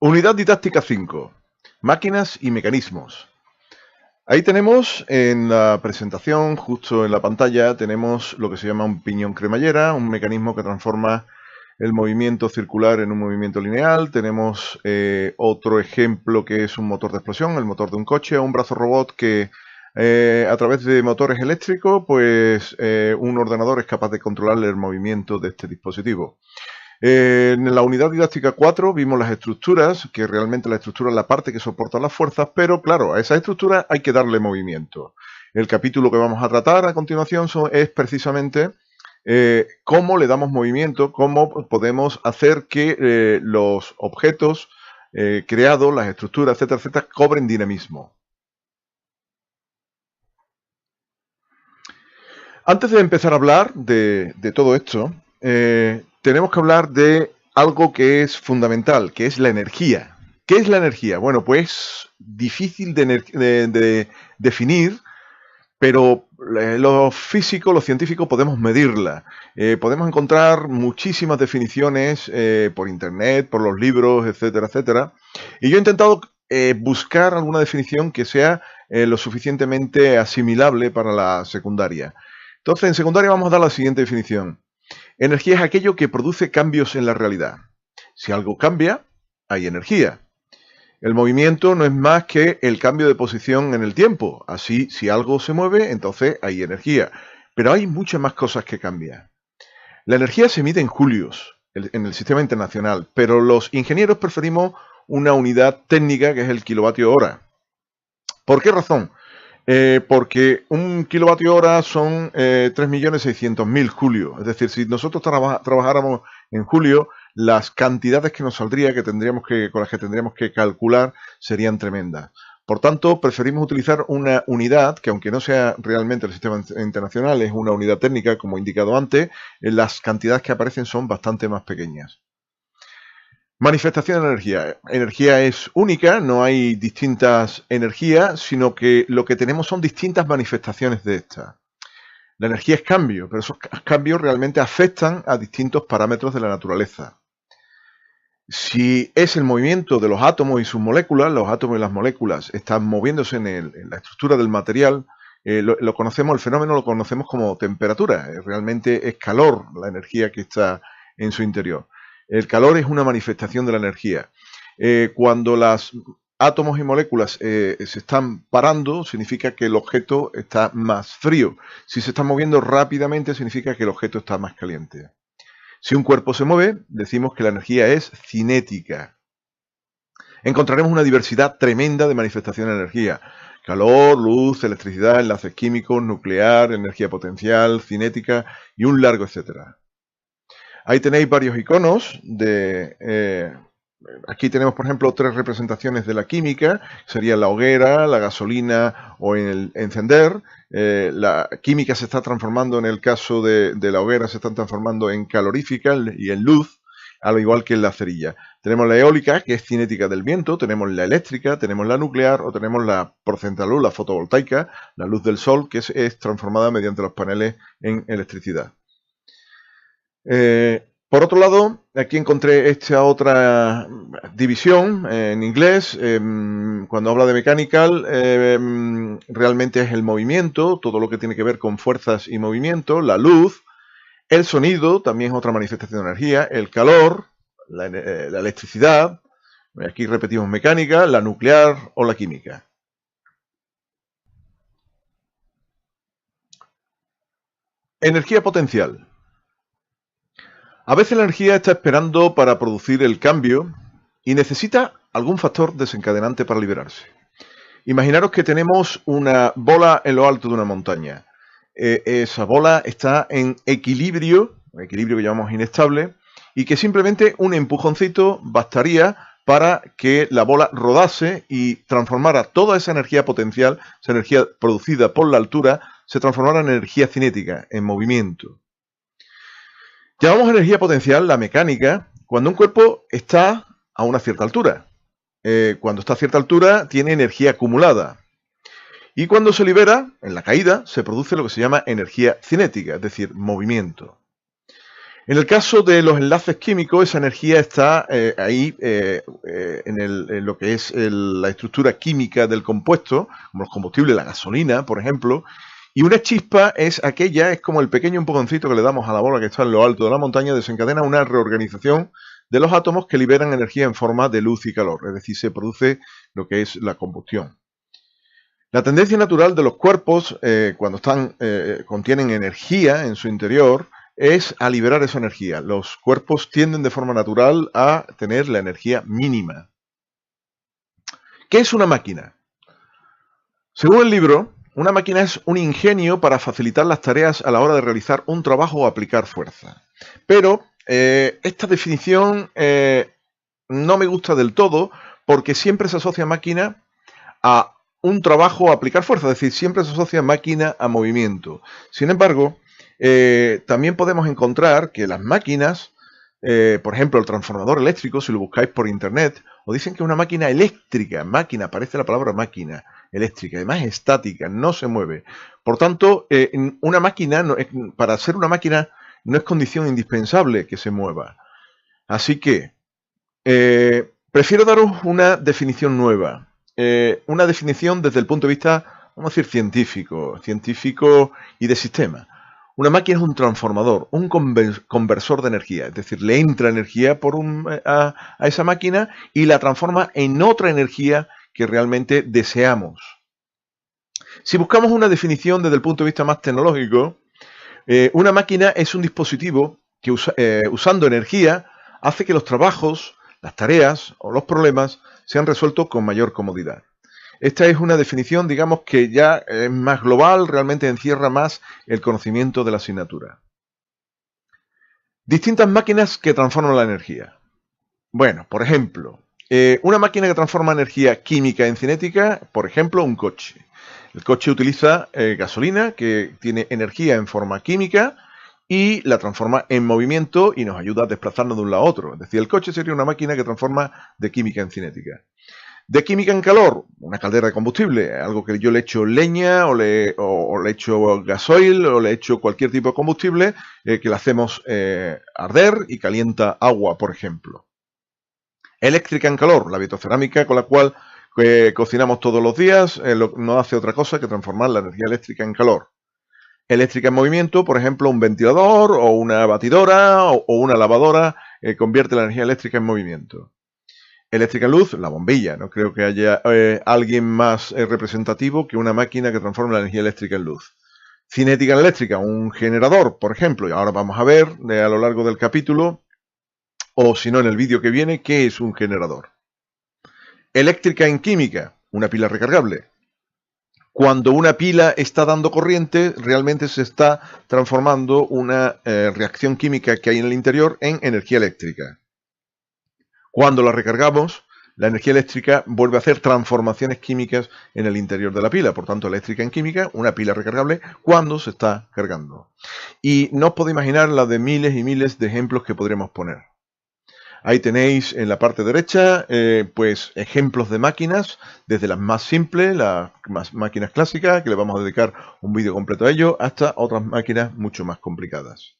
Unidad didáctica 5. Máquinas y mecanismos. Ahí tenemos en la presentación, justo en la pantalla, tenemos lo que se llama un piñón cremallera, un mecanismo que transforma el movimiento circular en un movimiento lineal. Tenemos otro ejemplo que es un motor de explosión, el motor de un coche, o un brazo robot que a través de motores eléctricos, pues un ordenador es capaz de controlar el movimiento de este dispositivo. En la unidad didáctica 4 vimos las estructuras, que realmente la estructura es la parte que soporta las fuerzas, pero claro, a esa estructura hay que darle movimiento. El capítulo que vamos a tratar a continuación es precisamente cómo le damos movimiento, cómo podemos hacer que los objetos creados, las estructuras, etcétera, etcétera, cobren dinamismo. Antes de empezar a hablar de todo esto, tenemos que hablar de algo que es fundamental, que es la energía. ¿Qué es la energía? Bueno, pues difícil de definir, pero los físicos, los científicos podemos medirla. Podemos encontrar muchísimas definiciones por internet, por los libros, etcétera, etcétera. Y yo he intentado buscar alguna definición que sea lo suficientemente asimilable para la secundaria. Entonces, en secundaria vamos a dar la siguiente definición. Energía es aquello que produce cambios en la realidad. Si algo cambia, hay energía. El movimiento no es más que el cambio de posición en el tiempo. Así, si algo se mueve, entonces hay energía. Pero hay muchas más cosas que cambian. La energía se mide en julios en el sistema internacional, pero los ingenieros preferimos una unidad técnica que es el kilovatio hora. ¿Por qué razón? Porque un kilovatio hora son 3.600.000 julios. Es decir, si nosotros trabajáramos en julio, las cantidades que nos saldría, con las que tendríamos que calcular, serían tremendas. Por tanto, preferimos utilizar una unidad que, aunque no sea realmente el sistema internacional, es una unidad técnica, como he indicado antes, las cantidades que aparecen son bastante más pequeñas. Manifestación de energía. Energía es única, no hay distintas energías, sino que lo que tenemos son distintas manifestaciones de esta. La energía es cambio, pero esos cambios realmente afectan a distintos parámetros de la naturaleza. Si es el movimiento de los átomos y sus moléculas, los átomos y las moléculas están moviéndose en la estructura del material, el fenómeno lo conocemos como temperatura. Realmente es calor la energía que está en su interior. El calor es una manifestación de la energía. Cuando los átomos y moléculas se están parando, significa que el objeto está más frío. Si se está moviendo rápidamente, significa que el objeto está más caliente. Si un cuerpo se mueve, decimos que la energía es cinética. Encontraremos una diversidad tremenda de manifestación de energía. Calor, luz, electricidad, enlaces químicos, nuclear, energía potencial, cinética y un largo etcétera. Ahí tenéis varios iconos aquí tenemos, por ejemplo, 3 representaciones de la química. Sería la hoguera, la gasolina o el encender. La química se está transformando, en el caso de la hoguera, se está transformando en calorífica y en luz, al igual que en la cerilla. Tenemos la eólica, que es cinética del viento. Tenemos la eléctrica, tenemos la nuclear o tenemos la procesamiento de la luz, la fotovoltaica, la luz del sol, que es transformada mediante los paneles en electricidad. Por otro lado, aquí encontré esta otra división en inglés. Cuando habla de mechanical, realmente es el movimiento, todo lo que tiene que ver con fuerzas y movimiento, la luz, el sonido, también es otra manifestación de energía, el calor, la electricidad, aquí repetimos mecánica, la nuclear o la química. Energía potencial. A veces la energía está esperando para producir el cambio y necesita algún factor desencadenante para liberarse. Imaginaros que tenemos una bola en lo alto de una montaña. Esa bola está en equilibrio, un equilibrio que llamamos inestable, y que simplemente un empujoncito bastaría para que la bola rodase y transformara toda esa energía potencial, esa energía producida por la altura, se transformara en energía cinética, en movimiento. Llamamos energía potencial la mecánica cuando un cuerpo está a una cierta altura. Cuando está a cierta altura tiene energía acumulada. Y cuando se libera, en la caída, se produce lo que se llama energía cinética, es decir, movimiento. En el caso de los enlaces químicos, esa energía está ahí en lo que es la estructura química del compuesto, como los combustibles, la gasolina, por ejemplo. Y una chispa es como el pequeño empujoncito que le damos a la bola que está en lo alto de la montaña, desencadena una reorganización de los átomos que liberan energía en forma de luz y calor, es decir, se produce lo que es la combustión. La tendencia natural de los cuerpos, cuando contienen energía en su interior, es a liberar esa energía. Los cuerpos tienden de forma natural a tener la energía mínima. ¿Qué es una máquina? Según el libro, una máquina es un ingenio para facilitar las tareas a la hora de realizar un trabajo o aplicar fuerza. Pero esta definición no me gusta del todo porque siempre se asocia máquina a un trabajo o aplicar fuerza, es decir, siempre se asocia máquina a movimiento. Sin embargo, también podemos encontrar que las máquinas, por ejemplo, el transformador eléctrico, si lo buscáis por internet, os dicen que es una máquina eléctrica, aparece la palabra máquina eléctrica, además es estática, no se mueve. Por tanto, una máquina, para ser una máquina, no es condición indispensable que se mueva. Así que, prefiero daros una definición nueva. Una definición desde el punto de vista, vamos a decir, científico y de sistema. Una máquina es un transformador, un conversor de energía, es decir, le entra energía a esa máquina y la transforma en otra energía que realmente deseamos. Si buscamos una definición desde el punto de vista más tecnológico, una máquina es un dispositivo que usando energía hace que los trabajos, las tareas o los problemas sean resueltos con mayor comodidad. Esta es una definición, digamos, que ya es más global, realmente encierra más el conocimiento de la asignatura. Distintas máquinas que transforman la energía. Bueno, por ejemplo, una máquina que transforma energía química en cinética, por ejemplo, un coche. El coche utiliza gasolina que tiene energía en forma química y la transforma en movimiento y nos ayuda a desplazarnos de un lado a otro. Es decir, el coche sería una máquina que transforma de química en cinética. De química en calor, una caldera de combustible, algo que yo le echo leña o le echo gasoil o le echo cualquier tipo de combustible que le hacemos arder y calienta agua, por ejemplo. Eléctrica en calor, la vitrocerámica con la cual cocinamos todos los días, no hace otra cosa que transformar la energía eléctrica en calor. Eléctrica en movimiento, por ejemplo, un ventilador o una batidora o una lavadora convierte la energía eléctrica en movimiento. Eléctrica en luz, la bombilla. No creo que haya alguien más representativo que una máquina que transforme la energía eléctrica en luz. Cinética en eléctrica, un generador, por ejemplo. Y ahora vamos a ver a lo largo del capítulo, o si no en el vídeo que viene, qué es un generador. Eléctrica en química, una pila recargable. Cuando una pila está dando corriente, realmente se está transformando una reacción química que hay en el interior en energía eléctrica. Cuando la recargamos, la energía eléctrica vuelve a hacer transformaciones químicas en el interior de la pila. Por tanto, eléctrica en química, una pila recargable cuando se está cargando. Y no os podéis imaginar la de miles y miles de ejemplos que podremos poner. Ahí tenéis en la parte derecha pues ejemplos de máquinas, desde las más simples, las máquinas clásicas, que le vamos a dedicar un vídeo completo a ello, hasta otras máquinas mucho más complicadas.